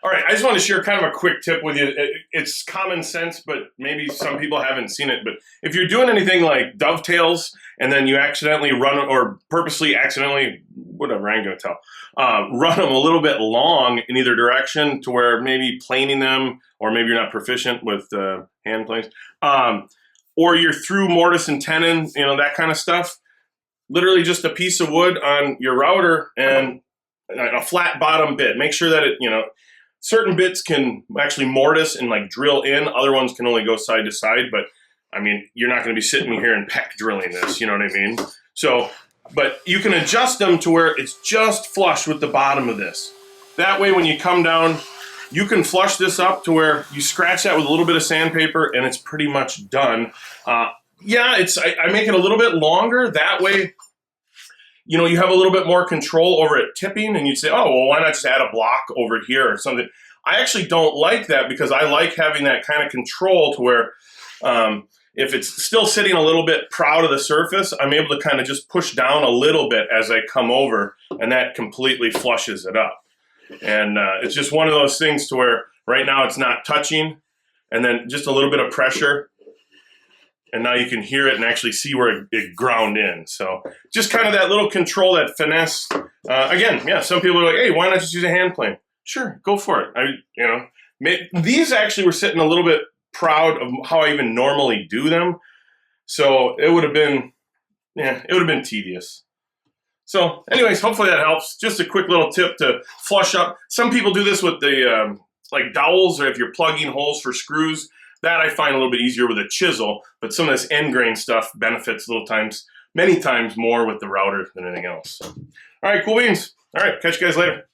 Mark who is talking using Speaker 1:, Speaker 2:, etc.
Speaker 1: All right, I just want to share kind of a quick tip with you. It's common sense, but maybe some people haven't seen it. But if you're doing anything like dovetails and then you accidentally run or purposely accidentally, whatever, I ain't going to tell, run them a little bit long in either direction to where maybe planing them, or maybe you're not proficient with hand planes, or you're through mortise and tenon, you know, that kind of stuff. Literally just a piece of wood on your router and a flat bottom bit. Make sure that it, you know, certain bits can actually mortise and like drill in. Other ones can only go side to side. But I mean, you're not going to be sitting here and peck drilling this. You know what I mean? So, but you can adjust them to where it's just flush with the bottom of this. That way, when you come down, you can flush this up to where you scratch that with a little bit of sandpaper and it's pretty much done. Yeah, I make it a little bit longer. That way, you know, you have a little bit more control over it tipping, and you'd say, oh, well, why not just add a block over here or something? I actually don't like that because I like having that kind of control to where if it's still sitting a little bit proud of the surface, I'm able to kind of just push down a little bit as I come over, and that completely flushes it up. And it's just one of those things to where right now it's not touching, and then just a little bit of pressure, and now you can hear it and actually see where it ground in. So just kind of that little control, that finesse. Again, yeah, some people are like, hey, why not just use a hand plane? Sure, go for it. These actually were sitting a little bit proud of how I even normally do them. So it would have been, yeah, it would have been tedious. So anyways, hopefully that helps. Just a quick little tip to flush up. Some people do this with the like dowels, or if you're plugging holes for screws. That I find a little bit easier with a chisel, but some of this end grain stuff benefits many times more with the router than anything else. So, all right, cool beans. All right, catch you guys later.